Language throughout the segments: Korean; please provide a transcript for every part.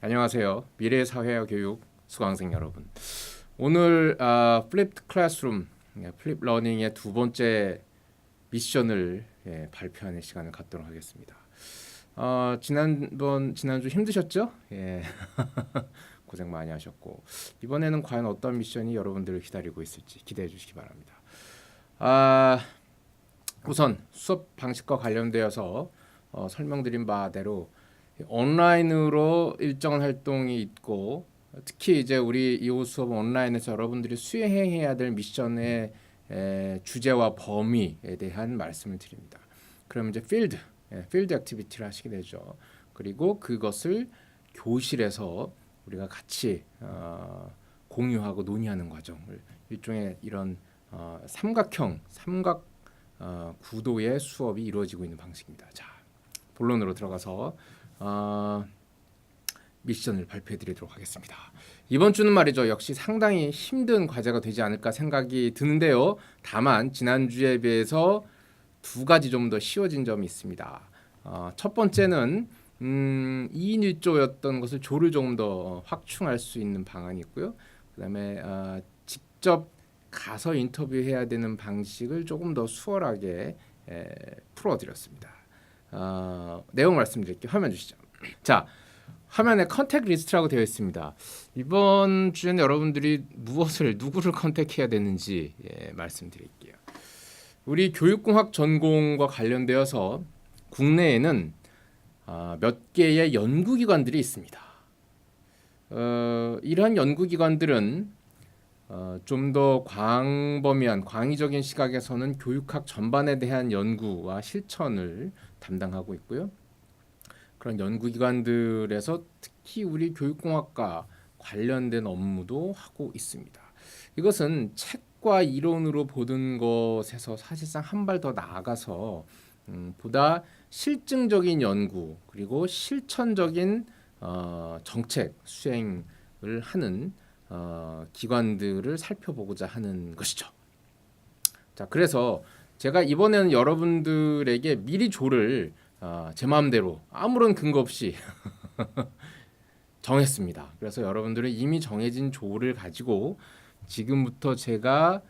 안녕하세요. 미래사회와 교육 수강생 여러분. 오늘 플립드 클래스룸, 플립 러닝의 두 번째 미션을 발표하는 시간을 갖도록 하겠습니다. 지난주 힘드셨죠? 예. 고생 많이 하셨고 이번에는 과연 어떤 미션이 여러분들을 기다리고 있을지 기대해 주시기 바랍니다. 우선 수업 방식과 관련되어서 설명드린 바대로 온라인으로 일정한 활동이 있고 특히 이제 우리 이후 수업 온라인에서 여러분들이 수행해야 될 미션의 주제와 범위에 대한 말씀을 드립니다. 그럼 이제 필드 액티비티를 하시게 되죠. 그리고 그것을 교실에서 우리가 같이 공유하고 논의하는 과정을 일종의 이런 삼각 구도의 수업이 이루어지고 있는 방식입니다. 자, 본론으로 들어가서 미션을 발표해 드리도록 하겠습니다. 이번 주는 말이죠. 역시 상당히 힘든 과제가 되지 않을까 생각이 드는데요. 다만 지난주에 비해서 두 가지 좀 더 쉬워진 점이 있습니다. 첫 번째는 2인 1조였던 것을 조를 조금 더 확충할 수 있는 방안이 있고요. 그다음에 직접 가서 인터뷰해야 되는 방식을 조금 더 수월하게 풀어드렸습니다. 내용 말씀드릴게요. 화면 주시죠. 자, 화면에 컨택 리스트라고 되어 있습니다. 이번 주에는 여러분들이 누구를 컨택해야 되는지 말씀드릴게요. 우리 교육공학 전공과 관련되어서 국내에는 몇 개의 연구기관들이 있습니다. 이러한 연구기관들은 좀 더 광의적인 시각에서는 교육학 전반에 대한 연구와 실천을 담당하고 있고요. 그런 연구기관들에서 특히 우리 교육공학과 관련된 업무도 하고 있습니다. 이것은 책과 이론으로 보는 것에서 사실상 한 발 더 나아가서 보다 실증적인 연구 그리고 실천적인 정책 수행을 하는 기관들을 살펴보고자 하는 것이죠. 자, 그래서 제가 이번에는 여러분들에게 미리 조를 제 마음대로 아무런 근거 없이 정했습니다. 그래서 여러분들은 이미 정해진 조를 가지고 지금부터 제가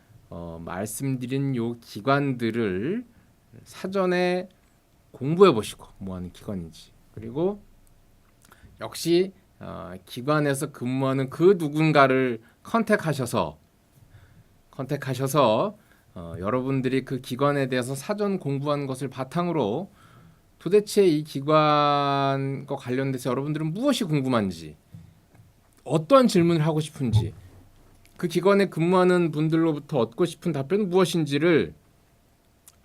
말씀드린 요 기관들을 사전에 공부해 보시고 뭐 하는 기관인지 그리고 역시 기관에서 근무하는 그 누군가를 컨택하셔서 여러분들이 그 기관에 대해서 사전 공부한 것을 바탕으로 도대체 이 기관과 관련돼서 여러분들은 무엇이 궁금한지 어떠한 질문을 하고 싶은지 그 기관에 근무하는 분들로부터 얻고 싶은 답변은 무엇인지를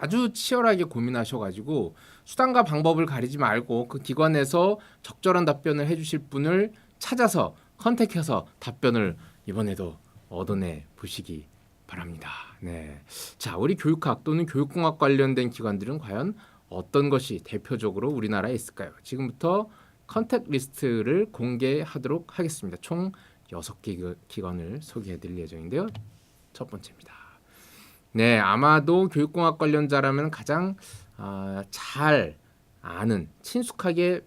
아주 치열하게 고민하셔가지고 수단과 방법을 가리지 말고 그 기관에서 적절한 답변을 해주실 분을 찾아서 컨택해서 답변을 이번에도 얻어내 보시기 바랍니다. 네, 자, 우리 교육학 또는 교육공학 관련된 기관들은 과연 어떤 것이 대표적으로 우리나라에 있을까요? 지금부터 컨택 리스트를 공개하도록 하겠습니다. 총 6개 기관을 소개해드릴 예정인데요. 첫 번째입니다. 네, 아마도 교육공학 관련자라면 가장 잘 아는 친숙하게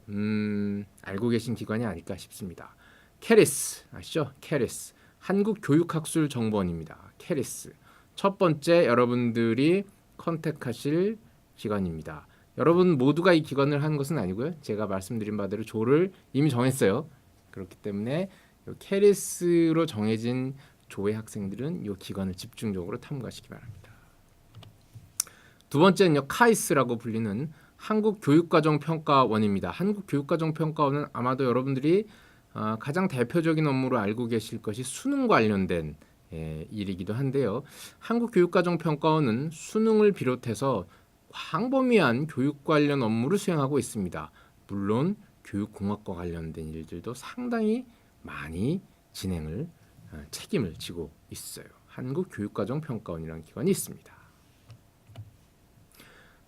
알고 계신 기관이 아닐까 싶습니다. 캐리스 아시죠? 캐리스 한국교육학술정보원입니다. 캐리스 첫 번째 여러분들이 컨택하실 기관입니다. 여러분 모두가 이 기관을 한 것은 아니고요. 제가 말씀드린 바대로 조를 이미 정했어요. 그렇기 때문에 캐리스로 정해진 조의 학생들은 이 기관을 집중적으로 탐구하시기 바랍니다. 두 번째는요, 카이스라고 불리는 한국교육과정평가원입니다. 한국교육과정평가원은 아마도 여러분들이 가장 대표적인 업무로 알고 계실 것이 수능 관련된 일이기도 한데요. 한국교육과정평가원은 수능을 비롯해서 광범위한 교육 관련 업무를 수행하고 있습니다. 물론 교육공학과 관련된 일들도 상당히 많이 책임을 지고 있어요. 한국교육과정평가원이라는 기관이 있습니다.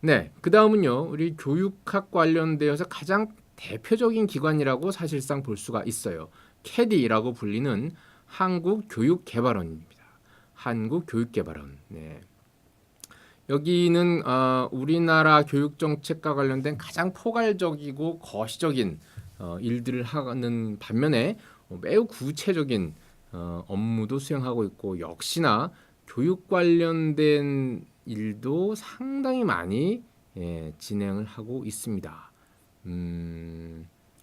네, 그 다음은요, 우리 교육학 관련되어서 가장 대표적인 기관이라고 사실상 볼 수가 있어요. 캐디라고 불리는 한국교육개발원입니다. 한국교육개발원. 네. 여기는 우리나라 교육 정책과 관련된 가장 포괄적이고 거시적인 일들을 하는 반면에 매우 구체적인 업무도 수행하고 있고 역시나 교육 관련된 일도 상당히 많이 진행을 하고 있습니다.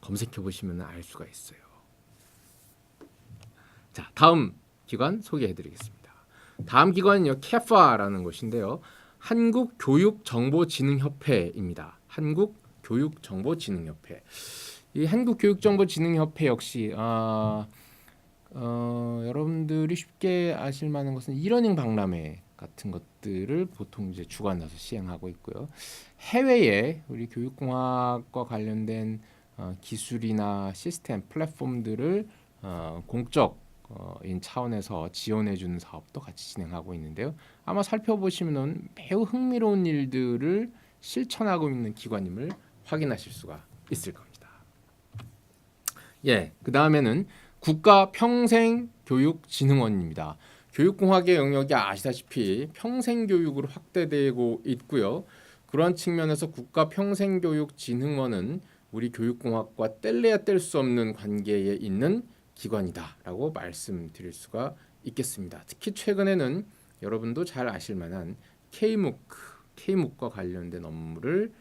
검색해 보시면 알 수가 있어요. 자, 다음 기관 소개해 드리겠습니다. 다음 기관은요, 캐파라는 곳인데요. 한국교육정보진흥협회입니다. 한국교육정보진흥협회. 이 한국교육정보진흥협회 역시 여러분들이 쉽게 아실 만한 것은 이러닝 박람회 같은 것들을 보통 이제 주관해서 시행하고 있고요. 해외에 우리 교육공학과 관련된 기술이나 시스템, 플랫폼들을 공적인 차원에서 지원해주는 사업도 같이 진행하고 있는데요. 아마 살펴보시면 매우 흥미로운 일들을 실천하고 있는 기관임을 확인하실 수가 있을 겁니다. 그 다음에는 국가평생교육진흥원입니다. 교육공학의 영역이 아시다시피 평생교육으로 확대되고 있고요. 그러한 측면에서 국가평생교육진흥원은 우리 교육공학과 뗄래야 뗄 수 없는 관계에 있는 기관이다라고 말씀드릴 수가 있겠습니다. 특히 최근에는 여러분도 잘 아실 만한 K무과 관련된 업무를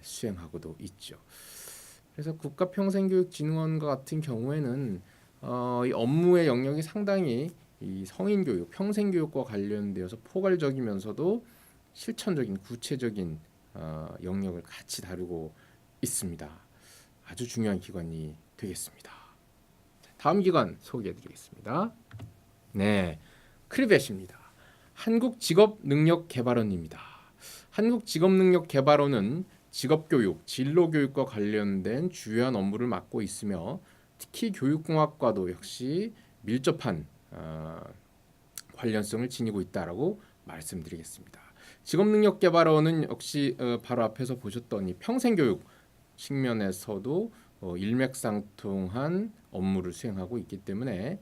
수행하고도 있죠. 그래서 국가평생교육진흥원과 같은 경우에는 이 업무의 영역이 상당히 이 성인교육, 평생교육과 관련되어서 포괄적이면서도 실천적인, 구체적인 영역을 같이 다루고 있습니다. 아주 중요한 기관이 되겠습니다. 다음 기관 소개해드리겠습니다. 크리벳입니다. 한국직업능력개발원입니다. 한국직업능력개발원은 직업교육, 진로교육과 관련된 주요한 업무를 맡고 있으며 특히 교육공학과도 역시 밀접한 관련성을 지니고 있다라고 말씀드리겠습니다. 직업능력개발원은 역시 바로 앞에서 보셨던 이 평생교육 측면에서도 일맥상통한 업무를 수행하고 있기 때문에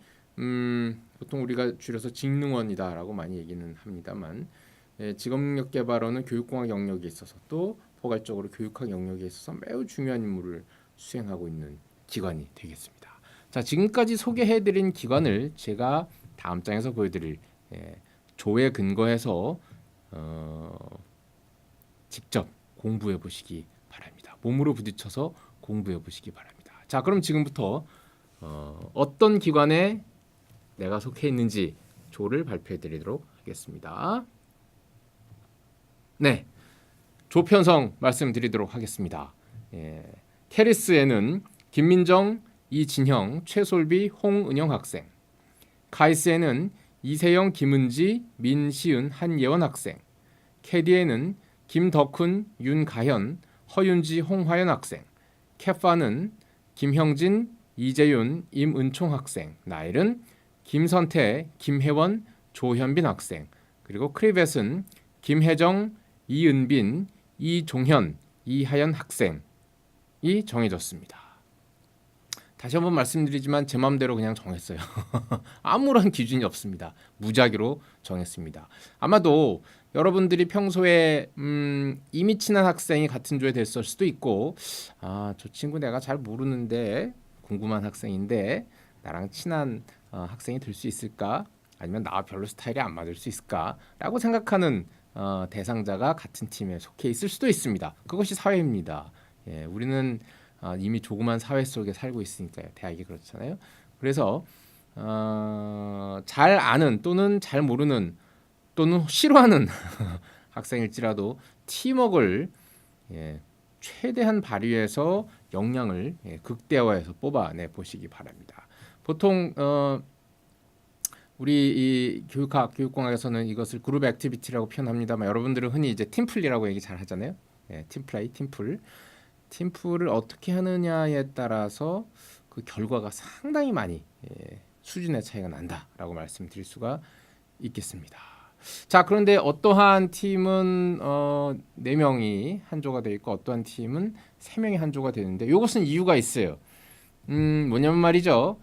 보통 우리가 줄여서 직능원이다라고 많이 얘기는 합니다만 직업능력개발원은 교육공학 영역에 있어서 또 포괄적으로 교육학 영역에 있어서 매우 중요한 임무를 수행하고 있는 기관이 되겠습니다. 자, 지금까지 소개해드린 기관을 제가 다음 장에서 보여드릴 조에 근거해서 직접 공부해 보시기 바랍니다. 몸으로 부딪혀서 공부해 보시기 바랍니다. 자, 그럼 지금부터 어떤 기관에 내가 속해 있는지 조를 발표해 드리도록 하겠습니다. 조 편성 말씀드리도록 하겠습니다. 캐리스에는 김민정, 이진형, 최솔비, 홍은영 학생, 카이스에는 이세영, 김은지, 민시은, 한예원 학생, 캐디에는 김덕훈, 윤가현, 허윤지, 홍화연 학생, 캐파는 김형진, 이재윤, 임은총 학생, 나일은 김선태, 김혜원, 조현빈 학생, 그리고 크리벳은 김혜정, 이은빈, 이종현, 이하연 학생이 정해졌습니다. 다시 한번 말씀드리지만 제 마음대로 그냥 정했어요. 아무런 기준이 없습니다. 무작위로 정했습니다. 아마도 여러분들이 평소에 이미 친한 학생이 같은 조에 됐을 수도 있고 저 친구 내가 잘 모르는데 궁금한 학생인데 나랑 친한 학생이 될 수 있을까? 아니면 나와 별로 스타일이 안 맞을 수 있을까? 라고 생각하는 대상자가 같은 팀에 속해 있을 수도 있습니다. 그것이 사회입니다. 우리는 이미 조그만 사회 속에 살고 있으니까요. 대학이 그렇잖아요. 그래서 잘 아는 또는 잘 모르는 또는 싫어하는 학생일지라도 팀워크를 최대한 발휘해서 역량을 극대화해서 뽑아내 보시기 바랍니다. 보통 우리 이 교육공학에서는 이것을 그룹 액티비티라고 표현합니다만 여러분들은 흔히 이제 팀플이라고 얘기 잘 하잖아요. 팀플레이, 팀플을 어떻게 하느냐에 따라서 그 결과가 상당히 많이 수준의 차이가 난다라고 말씀드릴 수가 있겠습니다. 자, 그런데 어떠한 팀은 4명이 한 조가 되어 있고 어떠한 팀은 3명이 한 조가 되는데 이것은 이유가 있어요. 뭐냐면 말이죠.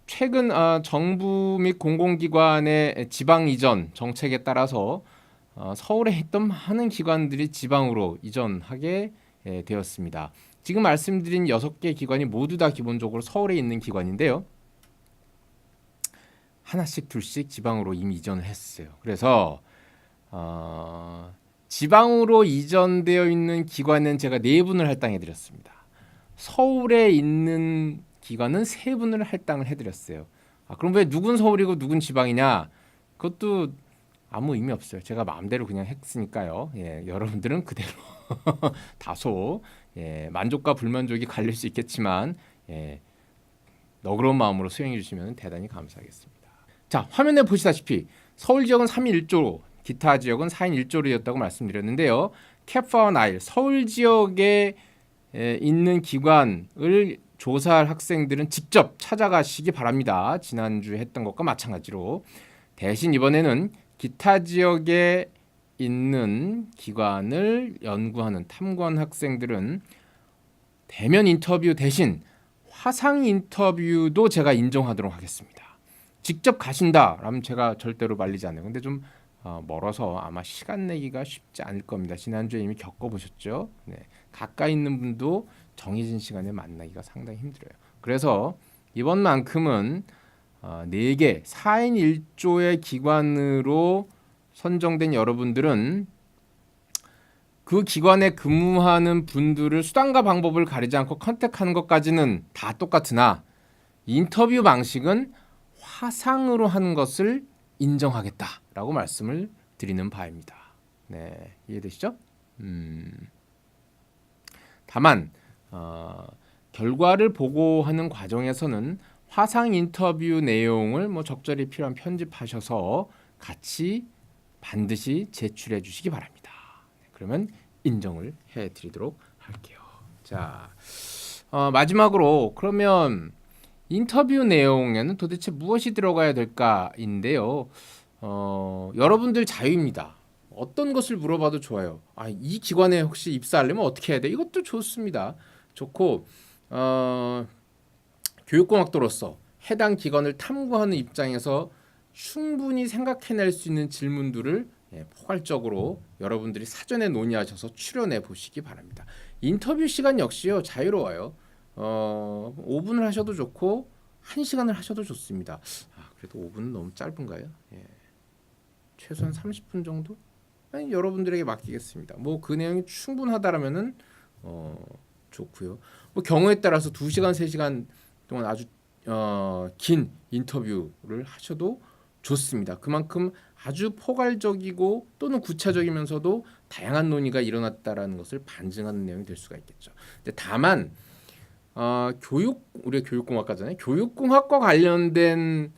최근 정부 및 공공기관의 지방 이전 정책에 따라서 서울에 있던 많은 기관들이 지방으로 이전하게 되었습니다. 지금 말씀드린 6개 기관이 모두 다 기본적으로 서울에 있는 기관인데요. 하나씩 둘씩 지방으로 이미 이전을 했어요. 그래서 지방으로 이전되어 있는 기관은 제가 4분을 할당해드렸습니다. 서울에 있는 기관은 3분을 할당을 해드렸어요. 그럼 왜 누군 서울이고 누군 지방이냐? 그것도 아무 의미 없어요. 제가 마음대로 그냥 했으니까요. 예, 여러분들은 그대로 다소 만족과 불만족이 갈릴 수 있겠지만 너그러운 마음으로 수행해 주시면 대단히 감사하겠습니다. 자, 화면에 보시다시피 서울 지역은 3인 1조로, 기타 지역은 4인 1조로였다고 말씀드렸는데요. 캡파와 나일, 서울 지역에 있는 기관을 조사할 학생들은 직접 찾아가시기 바랍니다. 지난주에 했던 것과 마찬가지로. 대신 이번에는 기타 지역에 있는 기관을 연구하는 탐구한 학생들은 대면 인터뷰 대신 화상 인터뷰도 제가 인정하도록 하겠습니다. 직접 가신다라면 제가 절대로 말리지 않아요. 근데 좀 멀어서 아마 시간 내기가 쉽지 않을 겁니다. 지난주에 이미 겪어보셨죠? 네. 가까이 있는 분도 정해진 시간에 만나기가 상당히 힘들어요. 그래서 이번만큼은 4개 4인 1조의 기관으로 선정된 여러분들은 그 기관에 근무하는 분들을 수단과 방법을 가리지 않고 컨택하는 것까지는 다 똑같으나 인터뷰 방식은 화상으로 하는 것을 인정하겠다라고 말씀을 드리는 바입니다. 네, 이해되시죠? 다만 결과를 보고하는 과정에서는 화상 인터뷰 내용을 적절히 필요한 편집하셔서 같이 반드시 제출해 주시기 바랍니다. 그러면 인정을 해드리도록 할게요. 자, 마지막으로 그러면 인터뷰 내용에는 도대체 무엇이 들어가야 될까인데요. 여러분들 자유입니다. 어떤 것을 물어봐도 좋아요. 이 기관에 혹시 입사하려면 어떻게 해야 돼? 이것도 좋습니다. 좋고 교육공학도로서 해당 기관을 탐구하는 입장에서 충분히 생각해낼 수 있는 질문들을 포괄적으로 여러분들이 사전에 논의하셔서 추려내 보시기 바랍니다. 인터뷰 시간 역시요 자유로워요. 5분을 하셔도 좋고 1시간을 하셔도 좋습니다. 그래도 5분은 너무 짧은가요? 최소한 30분 정도? 여러분들에게 맡기겠습니다. 그 내용이 충분하다라면은 좋고요. 경우에 따라서 2시간, 3시간 동안 아주 긴 인터뷰를 하셔도 좋습니다. 그만큼 아주 포괄적이고 또는 구체적이면서도 다양한 논의가 일어났다라는 것을 반증하는 내용이 될 수가 있겠죠. 근데 다만 우리가 교육공학과잖아요. 교육공학과 관련된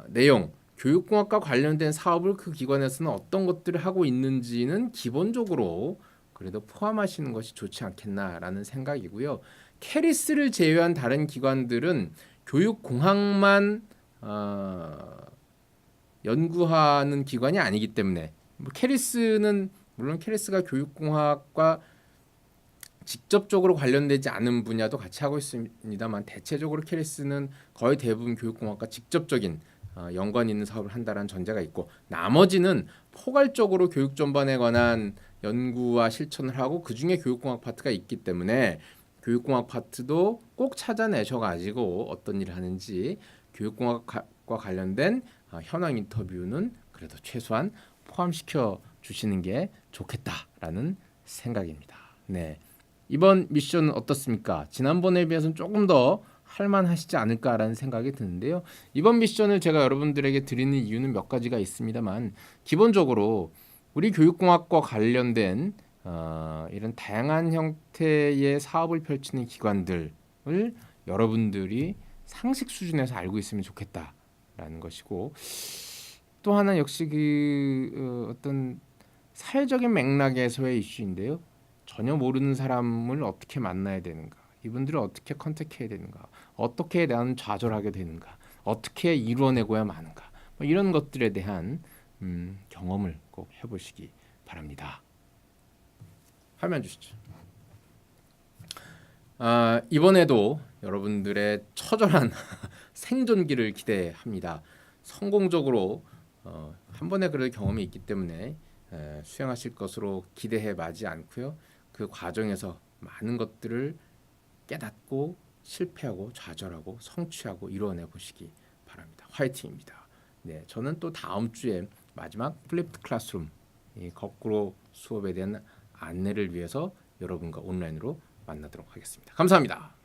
내용, 교육공학과 관련된 사업을 그 기관에서는 어떤 것들을 하고 있는지는 기본적으로 그래도 포함하시는 것이 좋지 않겠나라는 생각이고요. 캐리스를 제외한 다른 기관들은 교육공학만 연구하는 기관이 아니기 때문에 캐리스는 물론 캐리스가 교육공학과 직접적으로 관련되지 않은 분야도 같이 하고 있습니다만 대체적으로 캐리스는 거의 대부분 교육공학과 직접적인 연관 있는 사업을 한다는 전제가 있고 나머지는 포괄적으로 교육 전반에 관한 연구와 실천을 하고 그중에 교육공학 파트가 있기 때문에 교육공학 파트도 꼭 찾아내셔가지고 어떤 일을 하는지 교육공학과 관련된 현황 인터뷰는 그래도 최소한 포함시켜 주시는 게 좋겠다라는 생각입니다. 네. 이번 미션은 어떻습니까? 지난번에 비해서는 조금 더 할만하시지 않을까라는 생각이 드는데요. 이번 미션을 제가 여러분들에게 드리는 이유는 몇 가지가 있습니다만 기본적으로 우리 교육공학과 관련된 이런 다양한 형태의 사업을 펼치는 기관들을 여러분들이 상식 수준에서 알고 있으면 좋겠다라는 것이고 또 하나 역시 어떤 사회적인 맥락에서의 이슈인데요. 전혀 모르는 사람을 어떻게 만나야 되는가, 이분들을 어떻게 컨택해야 되는가, 어떻게 나는 좌절하게 되는가, 어떻게 이루어내고야 마는가, 이런 것들에 대한 경험을 꼭 해보시기 바랍니다. 화면 주시죠. 이번에도 여러분들의 처절한 생존기를 기대합니다. 성공적으로 한 번의 그런 경험이 있기 때문에 수행하실 것으로 기대해 마지 않고요. 그 과정에서 많은 것들을 깨닫고 실패하고 좌절하고 성취하고 이뤄내 보시기 바랍니다. 화이팅입니다. 네, 저는 또 다음 주에 마지막 플립드 클래스룸 이 거꾸로 수업에 대한 안내를 위해서 여러분과 온라인으로 만나도록 하겠습니다. 감사합니다.